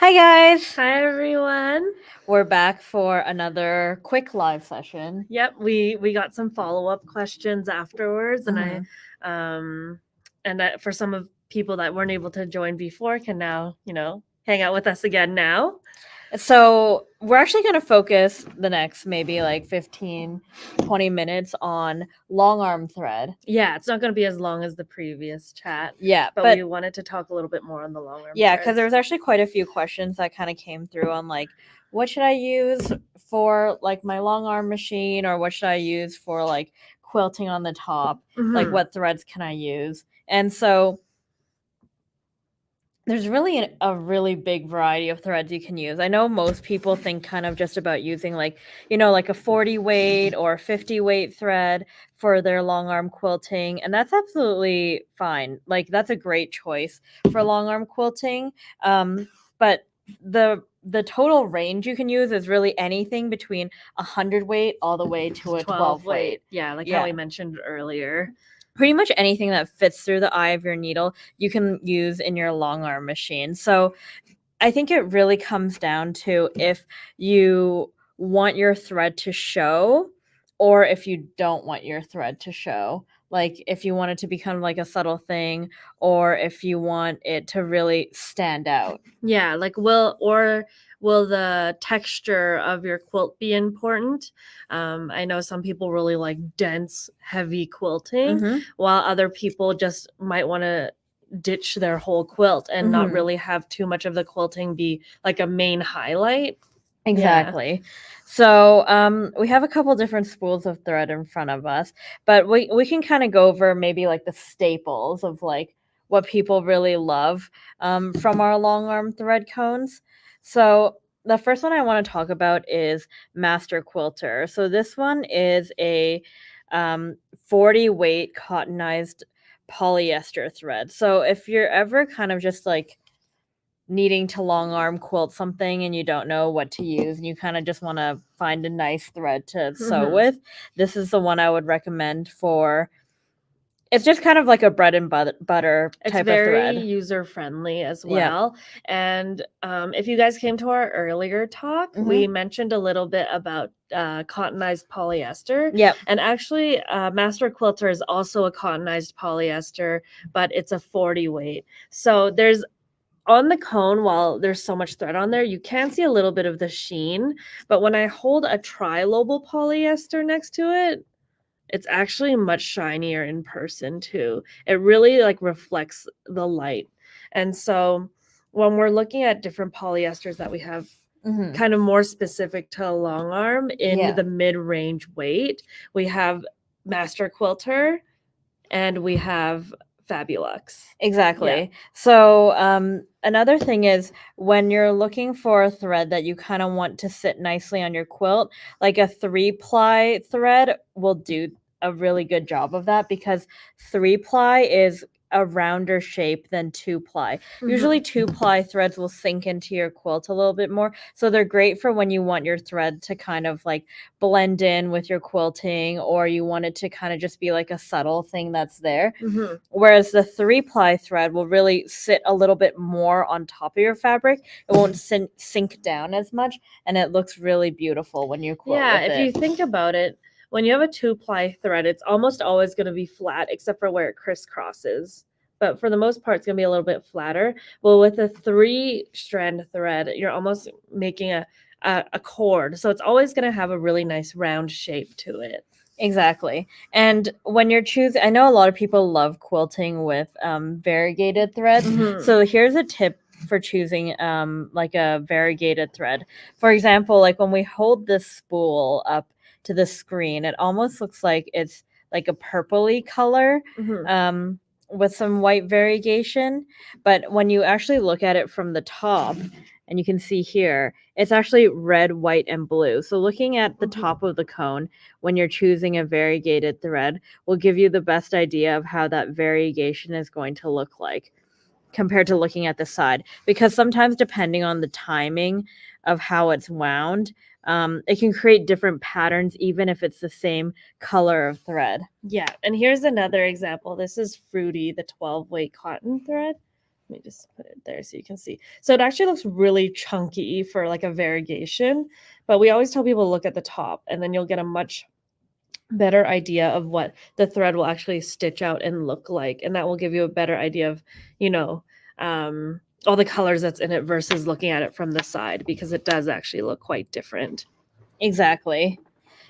Hi guys! Hi everyone. We're back for another quick live session. Yep, we got some follow-up questions afterwards Mhm. for some of people that weren't able to join before can now, hang out with us again now. So we're actually going to focus the next maybe like 15, 20 minutes on long arm thread. Yeah, it's not going to be as long as the previous chat. Yeah, but we wanted to talk a little bit more on the long arm. Yeah, because there was actually quite a few questions that kind of came through on like, what should I use for like my long arm machine, or what should I use for like quilting on the top? Like, what threads can I use? And so there's really a really big variety of threads you can use. I know most people think kind of just about using like a 40 weight or 50 weight thread for their long arm quilting, and that's absolutely fine. Like, that's a great choice for long arm quilting. But the total range you can use is really anything between 100 weight all the way to a 12 weight. Yeah, how we mentioned earlier. Pretty much anything that fits through the eye of your needle you can use in your long arm machine. So I think it really comes down to if you want your thread to show or if you don't want your thread to show. Like, if you want it to be kind of like a subtle thing, or if you want it to really stand out. Yeah, like will the texture of your quilt be important? I know some people really like dense, heavy quilting, while other people just might want to ditch their whole quilt and not really have too much of the quilting be like a main highlight. Exactly. Yeah. So we have a couple different spools of thread in front of us, but we can kind of go over maybe like the staples of like what people really love from our long arm thread cones. So the first one I want to talk about is Master Quilter. So this one is a 40 weight cottonized polyester thread. So if you're ever kind of just like needing to long arm quilt something and you don't know what to use and you kind of just want to find a nice thread to sew with, this is the one I would recommend for. It's just kind of like a bread and butter type of thread. It's very user friendly as well. And if you guys came to our earlier talk, we mentioned a little bit about cottonized polyester. Yep. And actually, Master Quilter is also a cottonized polyester, but it's a 40 weight. So there's on the cone, while there's so much thread on there, you can see a little bit of the sheen. But when I hold a tri-lobal polyester next to it, it's actually much shinier in person too. It really like reflects the light. And so when we're looking at different polyesters that we have kind of more specific to a long arm in the mid-range weight, we have Master Quilter and we have Fabulux. Exactly. Yeah. So another thing is when you're looking for a thread that you kind of want to sit nicely on your quilt, like a 3-ply thread will do a really good job of that, because 3-ply is a rounder shape than 2-ply. Usually 2-ply threads will sink into your quilt a little bit more, so they're great for when you want your thread to kind of like blend in with your quilting, or you want it to kind of just be like a subtle thing that's there. Whereas the 3-ply thread will really sit a little bit more on top of your fabric. It won't sink down as much, and it looks really beautiful when you quilt with it. If you think about it, when you have a 2-ply thread, it's almost always going to be flat except for where it crisscrosses. But for the most part, it's going to be a little bit flatter. Well, with a 3-strand thread, you're almost making a cord. So it's always going to have a really nice round shape to it. Exactly. And when you're choosing, I know a lot of people love quilting with variegated threads. So here's a tip for choosing like a variegated thread. For example, like when we hold this spool up to the screen, it almost looks like it's like a purpley color with some white variegation. But when you actually look at it from the top, and you can see here, it's actually red, white, and blue. So looking at the top of the cone when you're choosing a variegated thread will give you the best idea of how that variegation is going to look like compared to looking at the side. Because sometimes, depending on the timing of how it's wound, it can create different patterns even if it's the same color of thread. Yeah, and here's another example. This is Fruity, the 12-weight cotton thread. Let me just put it there so you can see. So it actually looks really chunky for like a variegation, but we always tell people to look at the top, and then you'll get a much better idea of what the thread will actually stitch out and look like, and that will give you a better idea of, you know, all the colors that's in it versus looking at it from the side, because it does actually look quite different. Exactly.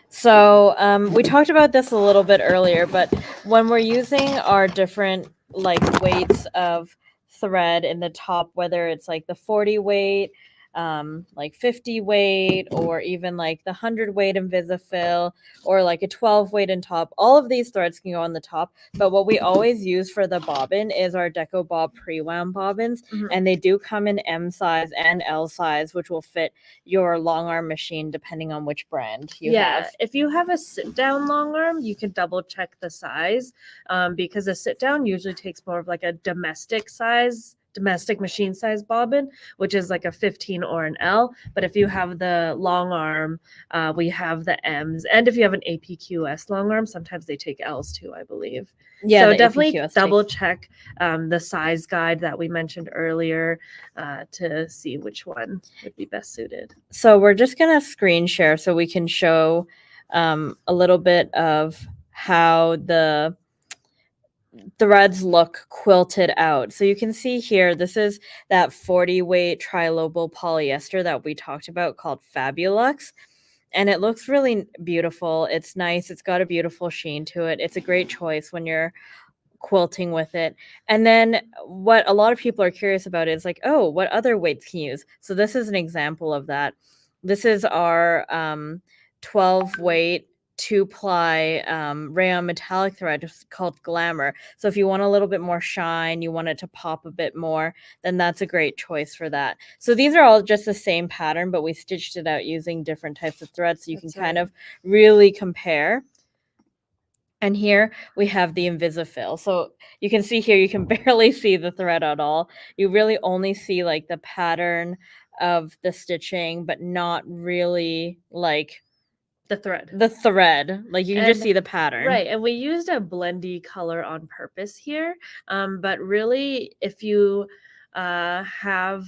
So we talked about this a little bit earlier, but when we're using our different like weights of thread in the top, whether it's like the 40 weight, like 50 weight, or even like the 100 weight Invisifil, or like a 12 weight in top, all of these threads can go on the top. But what we always use for the bobbin is our Deco Bob pre-wound bobbins, and they do come in M size and L size, which will fit your long arm machine depending on which brand you have. If you have a sit down long arm, you can double check the size, because a sit down usually takes more of like a domestic machine size bobbin, which is like a 15 or an L. But if you have the long arm, we have the M's, and if you have an APQS long arm, sometimes they take L's too, I believe. Yeah, so the definitely APQS double check the size guide that we mentioned earlier to see which one would be best suited. So we're just gonna screen share so we can show a little bit of how the threads look quilted out. So you can see here, this is that 40 weight trilobal polyester that we talked about called Fabulux. And it looks really beautiful. It's nice. It's got a beautiful sheen to it. It's a great choice when you're quilting with it. And then what a lot of people are curious about is like, oh, what other weights can you use? So this is an example of that. This is our 12 weight 2-ply rayon metallic thread called Glamour. So if you want a little bit more shine, you want it to pop a bit more, then that's a great choice for that. So these are all just the same pattern, but we stitched it out using different types of threads, so you can kind of really compare. And here we have the Invisifil. So you can see here, you can barely see the thread at all. You really only see like the pattern of the stitching, but not really like the thread. Like you can just see the pattern. Right. And we used a blendy color on purpose here. But really, if you have,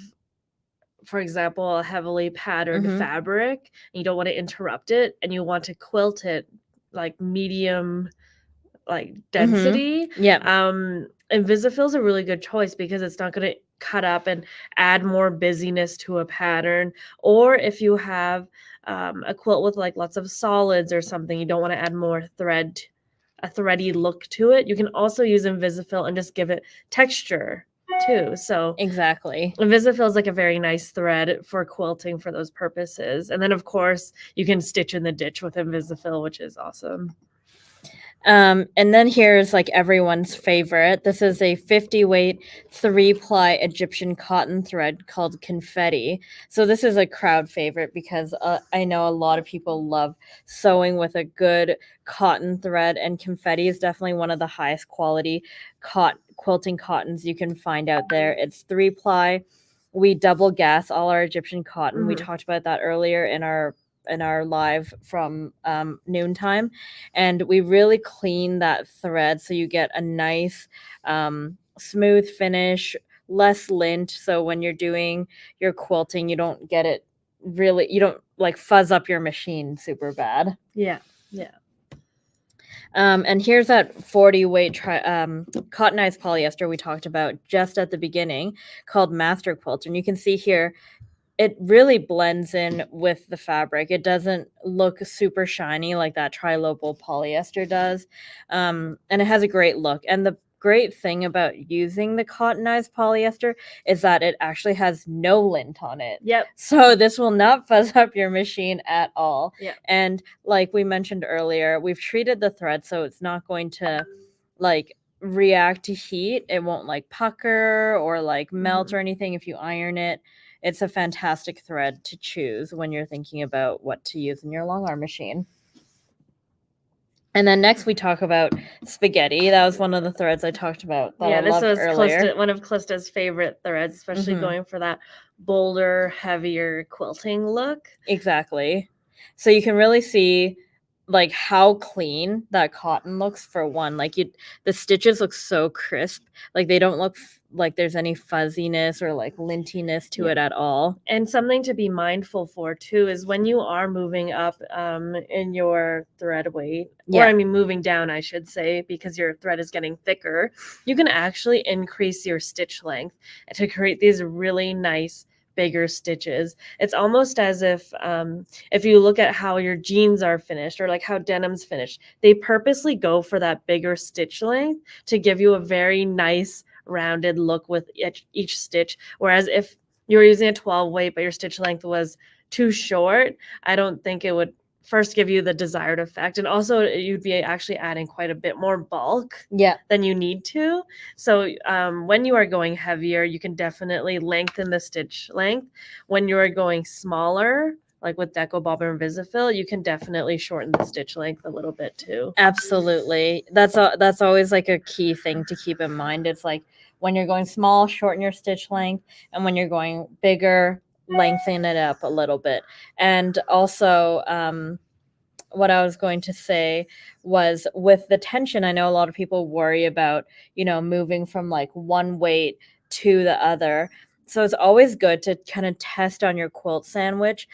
for example, a heavily patterned fabric, and you don't want to interrupt it, and you want to quilt it like medium like density, Invisifil is a really good choice because it's not going to cut up and add more busyness to a pattern. Or if you have a quilt with like lots of solids or something, you don't want to add more a thready look to it, you can also use Invisifil and just give it texture too. So exactly, Invisifil is like a very nice thread for quilting for those purposes. And then of course you can stitch in the ditch with Invisifil, which is awesome. And then here's like everyone's favorite. This is a 50 weight 3-ply Egyptian cotton thread called Confetti. So this is a crowd favorite because I know a lot of people love sewing with a good cotton thread, and Confetti is definitely one of the highest quality quilting cottons you can find out there. It's 3-ply. We double gas all our Egyptian cotton. We talked about that earlier in our live from noontime, and we really clean that thread so you get a nice smooth finish, less lint, so when you're doing your quilting you don't get it really, you don't like fuzz up your machine super bad. And here's that 40 weight cottonized polyester we talked about just at the beginning called Master Quilter, and you can see here it really blends in with the fabric. It doesn't look super shiny like that trilobal polyester does. And it has a great look. And the great thing about using the cottonized polyester is that it actually has no lint on it. So this will not fuzz up your machine at all. And like we mentioned earlier, we've treated the thread so it's not going to like react to heat. It won't like pucker or like melt or anything if you iron it. It's a fantastic thread to choose when you're thinking about what to use in your long arm machine. And then next we talk about spaghetti. That was one of the threads I talked about that I loved earlier. This was one of Callista's favorite threads, especially going for that bolder, heavier quilting look. Exactly. So you can really see like how clean that cotton looks for one. Like the stitches look so crisp. Like they don't look like there's any fuzziness or like lintiness to it at all. And something to be mindful for too is when you are moving up in your thread weight, or I mean moving down, I should say, because your thread is getting thicker, you can actually increase your stitch length to create these really nice bigger stitches. It's almost as if you look at how your jeans are finished or like how denim's finished, they purposely go for that bigger stitch length to give you a very nice rounded look with each stitch. Whereas if you were using a 12 weight but your stitch length was too short, I don't think it would first give you the desired effect, and also you'd be actually adding quite a bit more bulk than you need to. So when you are going heavier, you can definitely lengthen the stitch length. When you are going smaller, like with Deco Bob and WonderFil, you can definitely shorten the stitch length a little bit too. Absolutely. That's always like a key thing to keep in mind. It's like when you're going small, shorten your stitch length, and when you're going bigger, lengthen it up a little bit. And also, what I was going to say was with the tension, I know a lot of people worry about, moving from like one weight to the other. So it's always good to kind of test on your quilt sandwich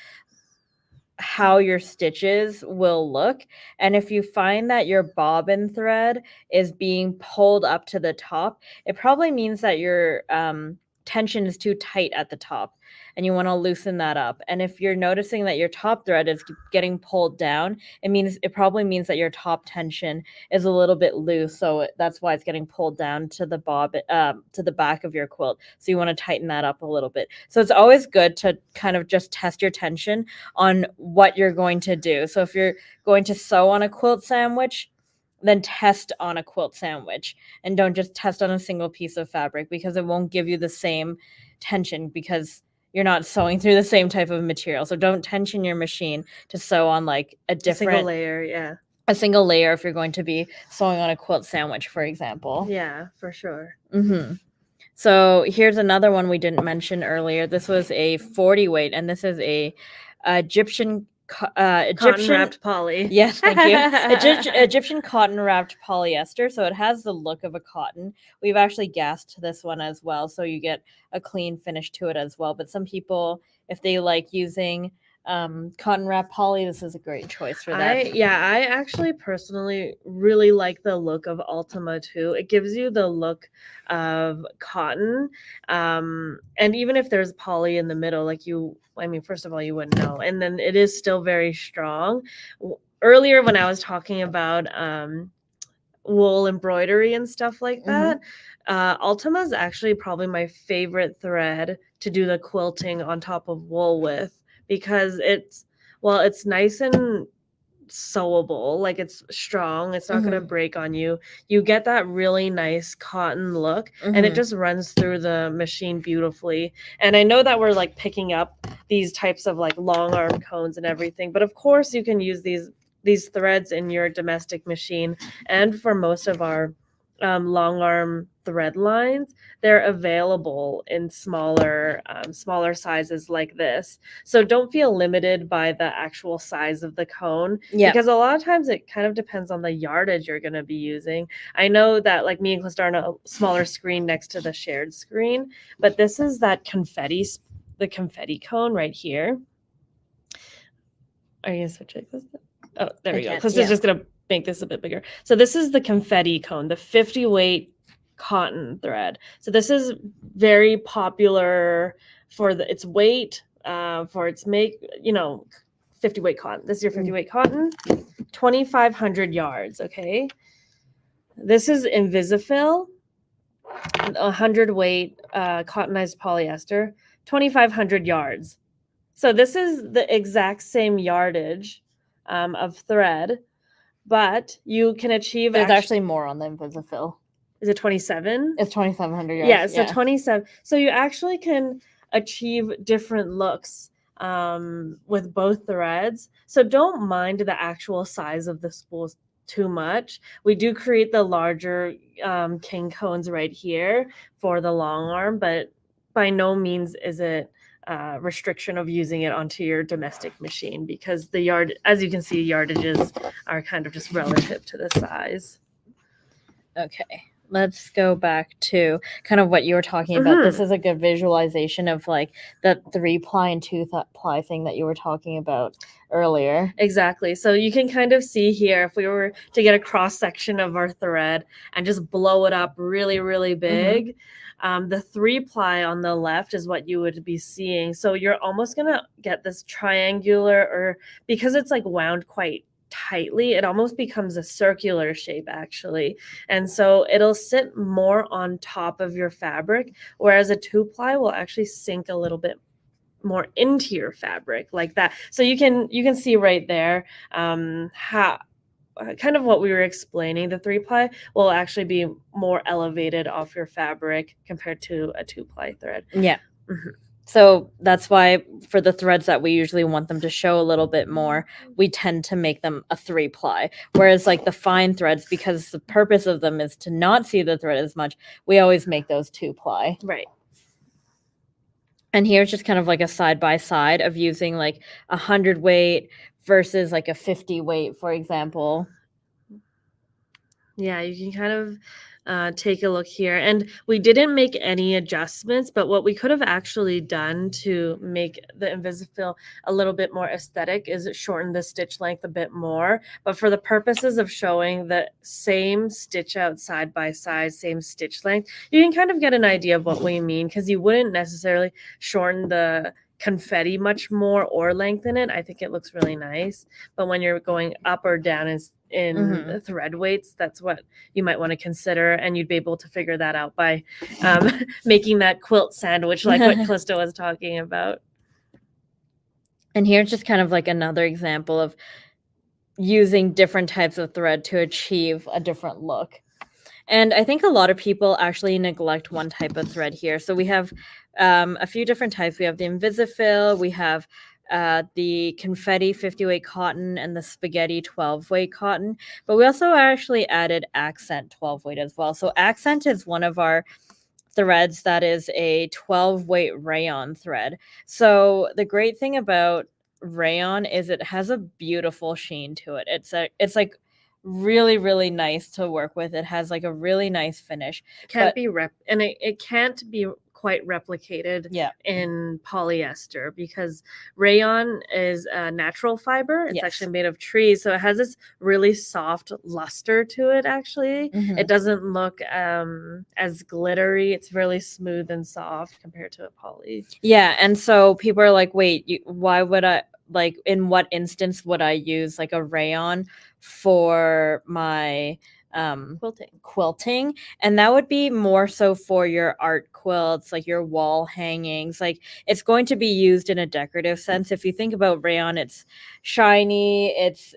how your stitches will look. And if you find that your bobbin thread is being pulled up to the top, it probably means that your tension is too tight at the top and you want to loosen that up. And if you're noticing that your top thread is getting pulled down, it probably means that your top tension is a little bit loose, so that's why it's getting pulled down to the to the back of your quilt. So you want to tighten that up a little bit. So it's always good to kind of just test your tension on what you're going to do. So if you're going to sew on a quilt sandwich, then test on a quilt sandwich, and don't just test on a single piece of fabric, because it won't give you the same tension because you're not sewing through the same type of material. So don't tension your machine to sew on like a single layer, a single layer if you're going to be sewing on a quilt sandwich, for example. Yeah, for sure. So here's another one we didn't mention earlier. This was a 40 weight, and this is a Egyptian cotton wrapped poly. Yes, thank you. Egyptian cotton wrapped polyester. So it has the look of a cotton. We've actually gassed this one as well, so you get a clean finish to it as well. But some people, if they like using cotton wrap poly, this is a great choice for that. I actually personally really like the look of Ultima too. It gives you the look of cotton, and even if there's poly in the middle, first of all, you wouldn't know, and then it is still very strong. Earlier when I was talking about wool embroidery and stuff like that, Ultima is actually probably my favorite thread to do the quilting on top of wool with, because it's nice and sewable, like it's strong, it's not going to break on you. You get that really nice cotton look, and it just runs through the machine beautifully. And I know that we're like picking up these types of like long arm cones and everything, but of course you can use these threads in your domestic machine. And for most of our long arm thread lines, they're available in smaller sizes like this. So don't feel limited by the actual size of the cone, because a lot of times it kind of depends on the yardage you're going to be using. I know that like me and Clista are on a smaller screen next to the shared screen, but this is the confetti cone right here. Are you going to switch it? Oh, there we go. Clista's just going to make this a bit bigger. So this is the confetti cone, the 50 weight cotton thread. So this is very popular for its weight, for its 50 weight cotton. This is your 50 weight cotton, 2,500 yards. Okay. This is Invisifil, 100 weight cottonized polyester, 2,500 yards. So this is the exact same yardage of thread, but you can achieve. There's actually more on the Invisifil. Is it 27? It's 2,700 yards. Yeah, so 27. So you actually can achieve different looks with both threads. So don't mind the actual size of the spools too much. We do create the larger king cones right here for the long arm, but by no means is it restriction of using it onto your domestic machine, because the yard, as you can see, yardages are kind of just relative to the size. Okay, let's go back to kind of what you were talking about. This is a good visualization of like the 3-ply and 2-ply thing that you were talking about earlier. Exactly. So you can kind of see here, if we were to get a cross section of our thread and just blow it up really, really big, the 3-ply on the left is what you would be seeing. So you're almost going to get this triangular, or because it's like wound quite tightly, it almost becomes a circular shape actually. And so it'll sit more on top of your fabric, whereas a 2-ply will actually sink a little bit more into your fabric like that. So you can see right there how kind of what we were explaining. The 3-ply will actually be more elevated off your fabric compared to a 2-ply thread. Yeah. So that's why for the threads that we usually want them to show a little bit more, we tend to make them a 3-ply. Whereas like the fine threads, because the purpose of them is to not see the thread as much, we always make those 2-ply. Right. And here's just kind of like a side-by-side of using like 100 weight versus like a 50 weight, for example. Yeah, you can kind of take a look here. And we didn't make any adjustments, but what we could have actually done to make the Invisifil a little bit more aesthetic is shorten the stitch length a bit more. But for the purposes of showing the same stitch out side by side, same stitch length, you can kind of get an idea of what we mean, because you wouldn't necessarily shorten the confetti much more or lengthen it. I think it looks really nice. But when you're going up or down in thread weights, that's what you might want to consider, and you'd be able to figure that out by making that quilt sandwich like what Calista was talking about. And here's just kind of like another example of using different types of thread to achieve a different look. And I think a lot of people actually neglect one type of thread here. So we have a few different types. We have the Invisifil, we have the confetti 50 weight cotton, and the spaghetti 12 weight cotton. But we also actually added accent 12 weight as well. So accent is one of our threads that is a 12 weight rayon thread. So the great thing about rayon is it has a beautiful sheen to it. It's like really, really nice to work with. It has like a really nice finish. It can't be it can't be quite replicated Yeah. in polyester, because rayon is a natural fiber. It's Yes. actually made of trees, so it has this really soft luster to it actually. It doesn't look as glittery. It's really smooth and soft compared to a poly. Yeah, and so people are like, wait, why would I, like, in what instance would I use like a rayon for my quilting? And that would be more so for your art quilts, like your wall hangings. Like, it's going to be used in a decorative sense. If you think about rayon, it's shiny, it's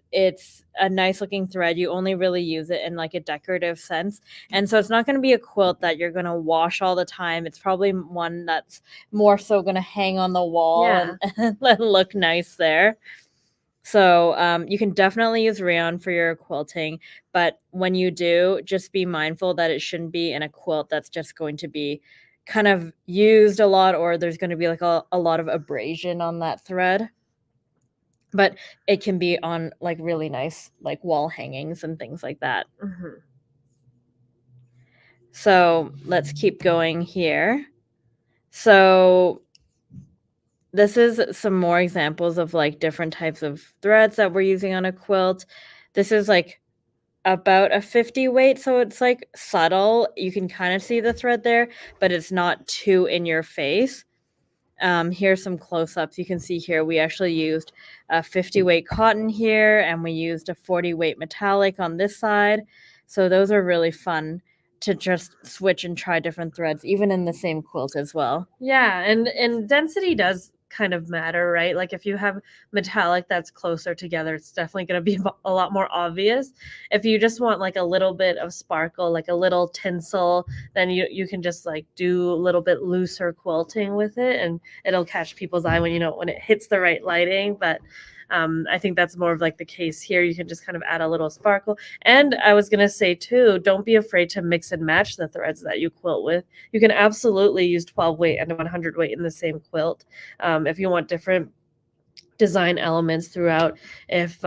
a nice looking thread. You only really use it in like a decorative sense, and so it's not going to be a quilt that you're going to wash all the time. It's probably one that's more so going to hang on the wall and look nice there. So you can definitely use rayon for your quilting, but when you do, just be mindful that it shouldn't be in a quilt that's just going to be kind of used a lot, or there's going to be like a lot of abrasion on that thread. But it can be on like really nice like wall hangings and things like that. So let's keep going here. So this is some more examples of like different types of threads that we're using on a quilt. This is like about a 50 weight, so it's like subtle. You can kind of see the thread there, but it's not too in your face. Here's some close-ups. You can see here we actually used a 50 weight cotton here, and we used a 40 weight metallic on this side. So those are really fun to just switch and try different threads, even in the same quilt as well. Yeah, and density does kind of matter, right? Like if you have metallic that's closer together, it's definitely going to be a lot more obvious. If you just want like a little bit of sparkle, like a little tinsel, then you can just like do a little bit looser quilting with it, and it'll catch people's eye when it hits the right lighting. But I think that's more of like the case here. You can just kind of add a little sparkle. And I was going to say too, don't be afraid to mix and match the threads that you quilt with. You can absolutely use 12 weight and 100 weight in the same quilt. If you want different design elements throughout, if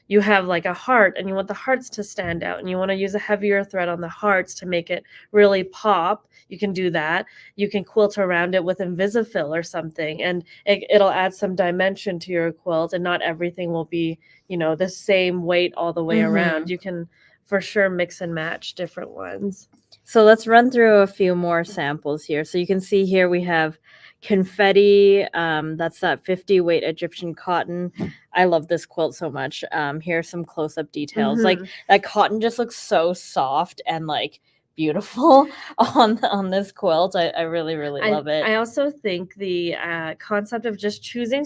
you have like a heart and you want the hearts to stand out and you want to use a heavier thread on the hearts to make it really pop, you can do that. You can quilt around it with Invisifil or something, and it'll add some dimension to your quilt, and not everything will be, the same weight all the way around. You can for sure mix and match different ones. So let's run through a few more samples here. So you can see here we have confetti. That's that 50 weight Egyptian cotton. I love this quilt so much. Here's some close-up details. Like that cotton just looks so soft and like beautiful on this quilt. I really love it. I also think the concept of just choosing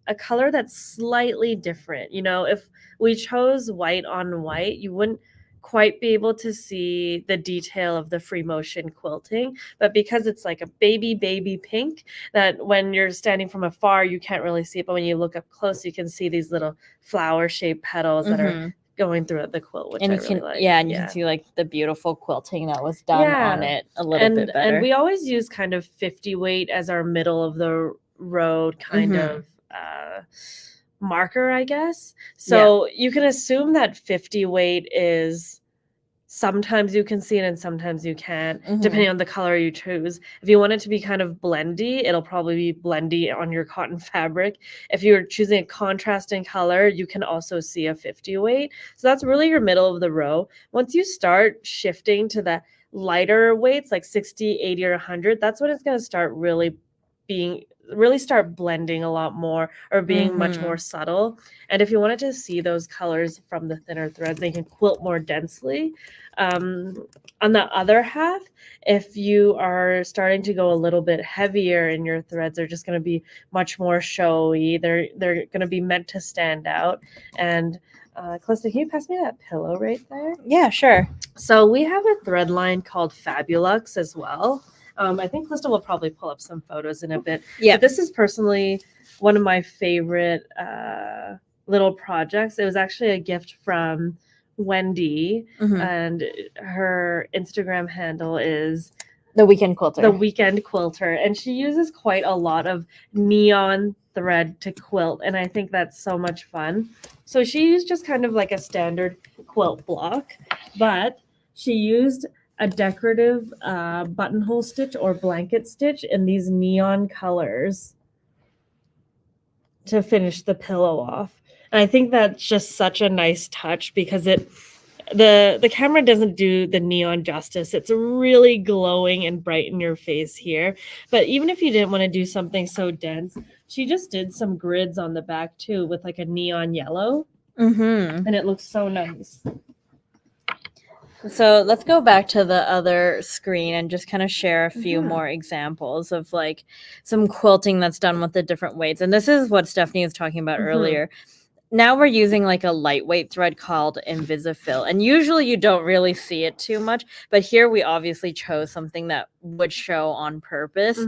a color that's slightly different. If we chose white on white, you wouldn't quite be able to see the detail of the free motion quilting, but because it's like a baby pink, that when you're standing from afar you can't really see it, but when you look up close you can see these little flower shaped petals that are going throughout the quilt, which and I you really can, like. Yeah, and you can see like the beautiful quilting that was done on it a little bit better. And we always use kind of 50 weight as our middle of the road kind of marker, I guess. So you can assume that 50 weight is sometimes you can see it and sometimes you can't, depending on the color you choose. If you want it to be kind of blendy, it'll probably be blendy on your cotton fabric. If you're choosing a contrasting color, you can also see a 50 weight. So that's really your middle of the row. Once you start shifting to the lighter weights, like 60, 80, or 100, that's when it's going to start really start blending a lot more, or being much more subtle. And if you wanted to see those colors from the thinner threads, they can quilt more densely. On the other half, if you are starting to go a little bit heavier and your threads are just going to be much more showy, they're going to be meant to stand out. And Calista, can you pass me that pillow right there? Yeah, sure. So we have a thread line called Fabulux as well. I think Calista will probably pull up some photos in a bit. Yeah. But this is personally one of my favorite little projects. It was actually a gift from Wendy, and her Instagram handle is The Weekend Quilter. The Weekend Quilter, and she uses quite a lot of neon thread to quilt, and I think that's so much fun. So she used just kind of like a standard quilt block, but she used a decorative buttonhole stitch or blanket stitch in these neon colors to finish the pillow off. And I think that's just such a nice touch, because the camera doesn't do the neon justice. It's really glowing and bright in your face here. But even if you didn't want to do something so dense, she just did some grids on the back too with like a neon yellow. And it looks so nice. So let's go back to the other screen and just kind of share a few more examples of like some quilting that's done with the different weights. And this is what Stephanie was talking about earlier. Now we're using like a lightweight thread called Invisifil. And usually you don't really see it too much, but here we obviously chose something that would show on purpose.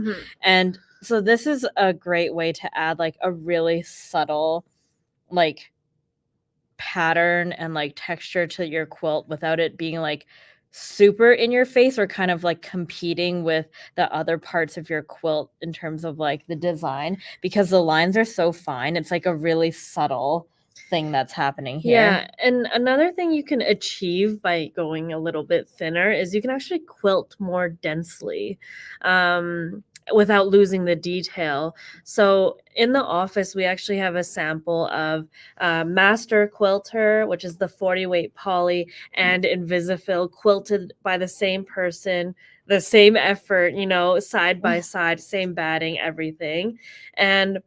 And so this is a great way to add like a really subtle like pattern and like texture to your quilt without it being like super in your face or kind of like competing with the other parts of your quilt in terms of like the design, because the lines are so fine. It's like a really subtle thing that's happening here. Yeah, and another thing you can achieve by going a little bit thinner is you can actually quilt more densely. Without losing the detail. So in the office, we actually have a sample of Master Quilter, which is the 40 weight poly, and Invisifil quilted by the same person, the same effort, side by side, same batting, everything. And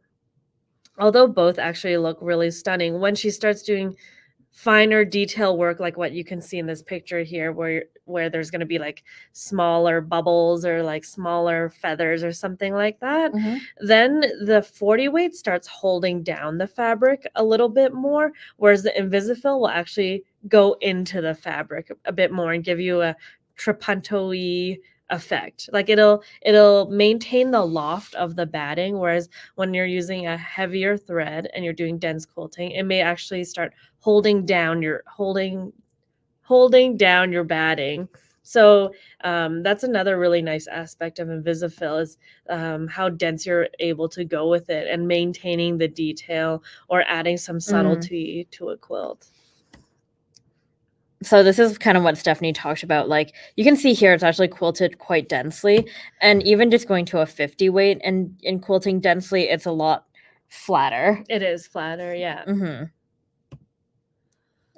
although both actually look really stunning, when she starts doing finer detail work like what you can see in this picture here, where there's going to be like smaller bubbles or like smaller feathers or something like that, then the 40 weight starts holding down the fabric a little bit more, whereas the Invisifil will actually go into the fabric a bit more and give you a trapunto-y effect. Like it'll maintain the loft of the batting, whereas when you're using a heavier thread and you're doing dense quilting, it may actually start holding down your batting. So that's another really nice aspect of Invisifil is how dense you're able to go with it and maintaining the detail or adding some subtlety to a quilt. So this is kind of what Stephanie talked about. Like you can see here, it's actually quilted quite densely, and even just going to a 50 weight and in quilting densely, it's a lot flatter. It is flatter, yeah.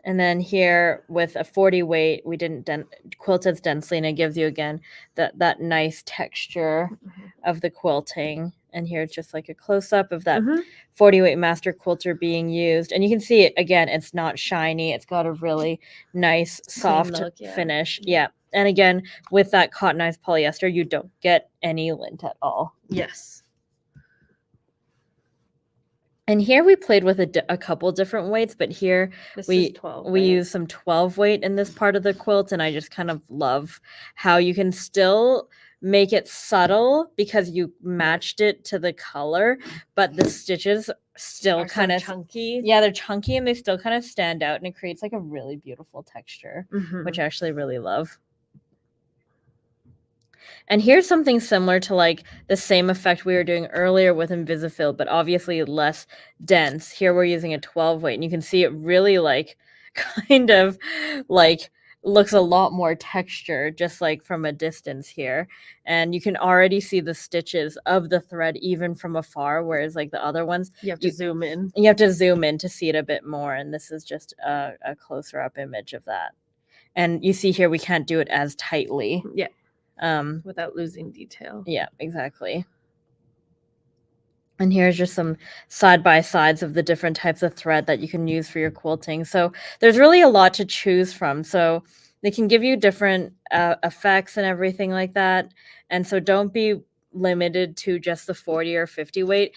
And then here with a 40 weight, we didn't quilt as densely, and it gives you again that nice texture of the quilting. And here's just like a close-up of that 40 weight master quilter being used. And you can see it again, it's not shiny. It's got a really nice soft look, finish. Yeah. And again, with that cottonized polyester, you don't get any lint at all. Yes. And here we played with a couple different weights, but here we use some 12 weight in this part of the quilt, and I just kind of love how you can still make it subtle because you matched it to the color, but the stitches still kind of chunky. Yeah, they're chunky and they still kind of stand out, and it creates like a really beautiful texture, which I actually really love. And here's something similar to like the same effect we were doing earlier with Invisifil, but obviously less dense. Here we're using a 12 weight, and you can see it really like kind of like looks a lot more textured just like from a distance here. And you can already see the stitches of the thread even from afar, whereas like the other ones you have to zoom in. You have to zoom in to see it a bit more, and this is just a closer up image of that. And you see here we can't do it as tightly. Yeah. Without losing detail. Yeah, exactly. And here's just some side-by-sides of the different types of thread that you can use for your quilting. So there's really a lot to choose from. So they can give you different effects and everything like that. And so don't be limited to just the 40 or 50 weight.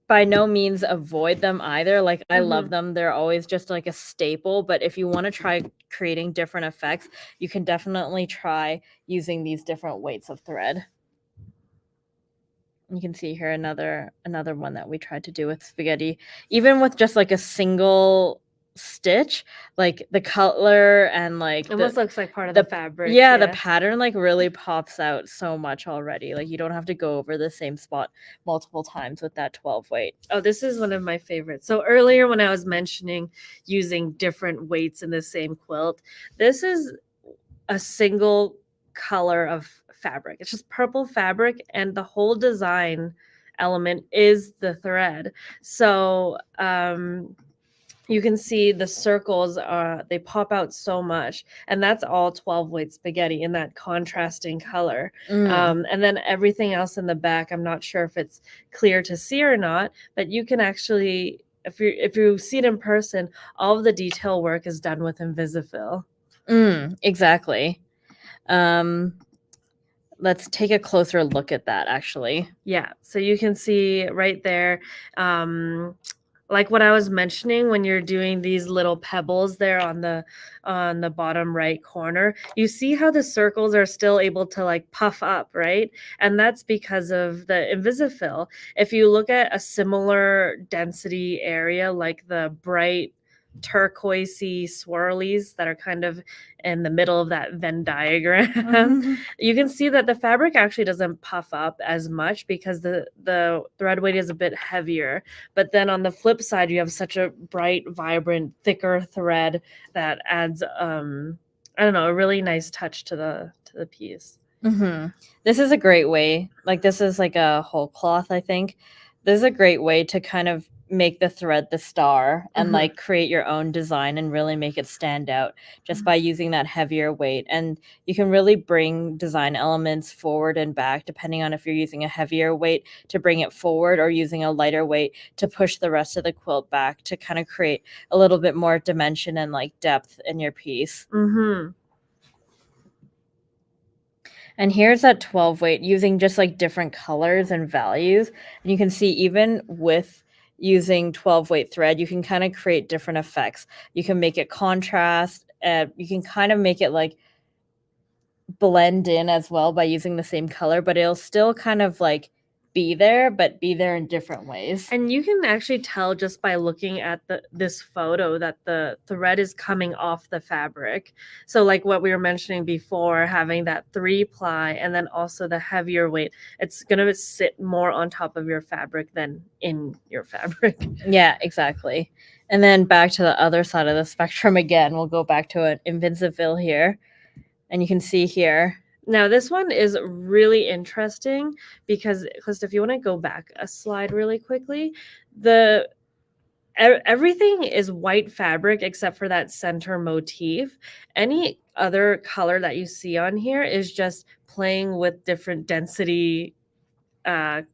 By no means avoid them either. Like I love them. They're always just like a staple. But if you want to try creating different effects, you can definitely try using these different weights of thread. You can see here another one that we tried to do with spaghetti. Even with just like a single stitch, like the color and like almost looks like part of the fabric. Yeah, the pattern like really pops out so much already. Like you don't have to go over the same spot multiple times with that 12 weight. Oh, this is one of my favorites. So earlier when I was mentioning using different weights in the same quilt, this is a single color of fabric. It's just purple fabric, and the whole design element is the thread. So you can see the circles they pop out so much, and that's all 12 weight spaghetti in that contrasting color. And then everything else in the back, I'm not sure if it's clear to see or not, but you can actually, if you see it in person, all of the detail work is done with Invisifil. Exactly. Let's take a closer look at that actually. Yeah, so you can see right there, like what I was mentioning, when you're doing these little pebbles there on the bottom right corner, you see how the circles are still able to like puff up, right? And that's because of the Invisifil. If you look at a similar density area, like the bright turquoisey swirlies that are kind of in the middle of that Venn diagram, you can see that the fabric actually doesn't puff up as much because the thread weight is a bit heavier. But then on the flip side, you have such a bright, vibrant, thicker thread that adds I don't know, a really nice touch to the piece. This is a great way. Like this is like a whole cloth, I think. This is a great way to kind of make the thread the star and like create your own design and really make it stand out just by using that heavier weight. And you can really bring design elements forward and back depending on if you're using a heavier weight to bring it forward or using a lighter weight to push the rest of the quilt back to kind of create a little bit more dimension and like depth in your piece. And here's that 12 weight using just like different colors and values. And you can see even with using 12 weight thread, you can kind of create different effects. You can make it contrast. You can kind of make it like blend in as well by using the same color, but it'll still kind of like be there, but be there in different ways. And you can actually tell just by looking at this photo that the thread is coming off the fabric. So like what we were mentioning before, having that 3-ply and then also the heavier weight, it's going to sit more on top of your fabric than in your fabric. Yeah, exactly. And then back to the other side of the spectrum again, we'll go back to an WonderFil here. And you can see here. Now this one is really interesting because, Krista, if you want to go back a slide really quickly, everything is white fabric except for that center motif. Any other color that you see on here is just playing with different density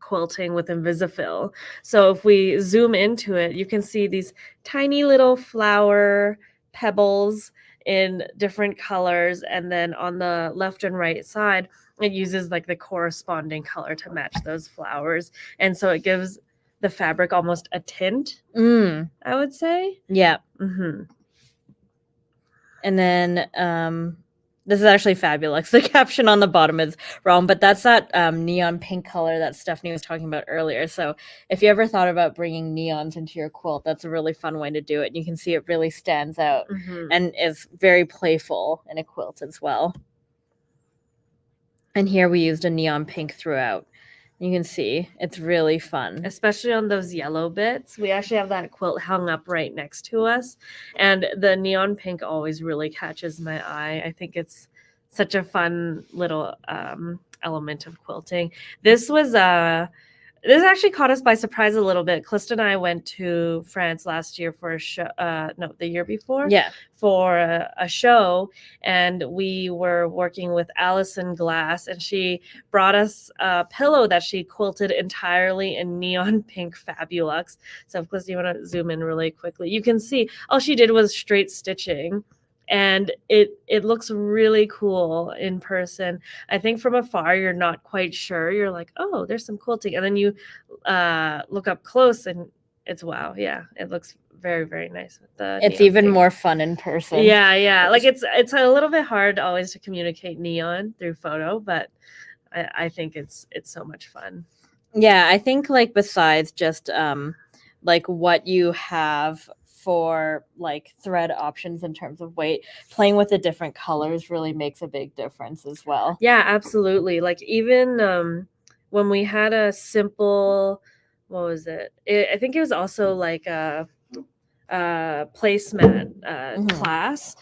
quilting with WonderFil. So if we zoom into it, you can see these tiny little flower pebbles in different colors, and then on the left and right side it uses like the corresponding color to match those flowers, and so it gives the fabric almost a tint, I would say. Yeah. And then this is actually fabulous. The caption on the bottom is wrong, but that's that neon pink color that Stephanie was talking about earlier. So if you ever thought about bringing neons into your quilt, that's a really fun way to do it. You can see it really stands out and is very playful in a quilt as well. And here we used a neon pink throughout. You can see it's really fun, especially on those yellow bits. We actually have that quilt hung up right next to us, and the neon pink always really catches my eye. I think it's such a fun little element of quilting. This actually caught us by surprise a little bit. Calista and I went to France last year for a show. No, the year before. Yeah. For a show, and we were working with Allison Glass, and she brought us a pillow that she quilted entirely in neon pink Fabulux. So, if Calista, you want to zoom in really quickly, you can see all she did was straight stitching. And it looks really cool in person. I think from afar, you're not quite sure. You're like, oh, there's some quilting. And then you look up close and it's wow. Yeah, it looks very, very nice with the it's even pink. More fun in person. Yeah. Like it's a little bit hard always to communicate neon through photo, but I think it's so much fun. Yeah, I think like besides just like what you have for like thread options in terms of weight, playing with the different colors really makes a big difference as well. Yeah, absolutely. Like even when we had a simple, what was it? I think it was also like a placemat class.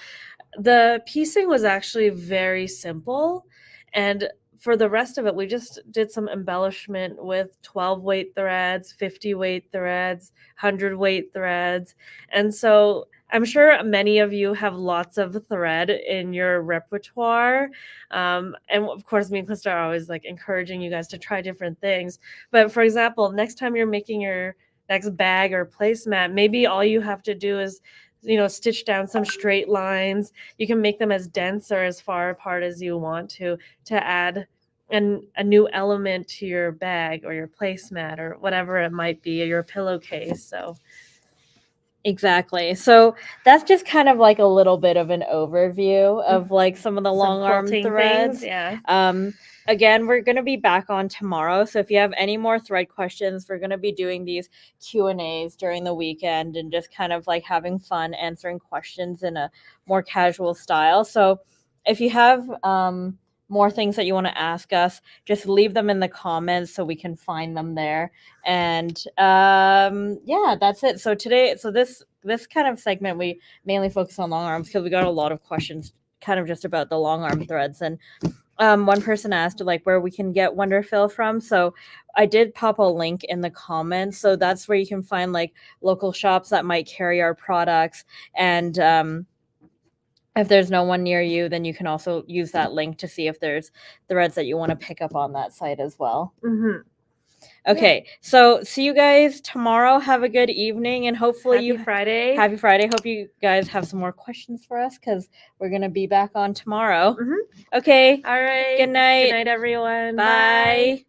The piecing was actually very simple, and for the rest of it, we just did some embellishment with 12 weight threads, 50 weight threads, 100 weight threads. And so I'm sure many of you have lots of thread in your repertoire. And of course, me and Krista are always like encouraging you guys to try different things. But for example, next time you're making your next bag or placemat, maybe all you have to do is stitch down some straight lines. You can make them as dense or as far apart as you want to add a new element to your bag or your placemat or whatever it might be, or your pillowcase. So exactly. So that's just kind of like a little bit of an overview of like some of the long arm threads. Things, yeah. Again, we're going to be back on tomorrow. So if you have any more thread questions, we're going to be doing these Q&As during the weekend and just kind of like having fun answering questions in a more casual style. So if you have more things that you want to ask us, just leave them in the comments so we can find them there. And yeah, that's it. So today, this kind of segment, we mainly focus on long arms because we got a lot of questions kind of just about the long arm threads. And one person asked like where we can get WonderFil from. So I did pop a link in the comments. So that's where you can find like local shops that might carry our products. And if there's no one near you, then you can also use that link to see if there's threads that you want to pick up on that site as well. Okay, so see you guys tomorrow. Have a good evening, and hopefully Happy Friday. Happy Friday. Hope you guys have some more questions for us because we're going to be back on tomorrow. Okay. All right. Good night. Good night, everyone. Bye.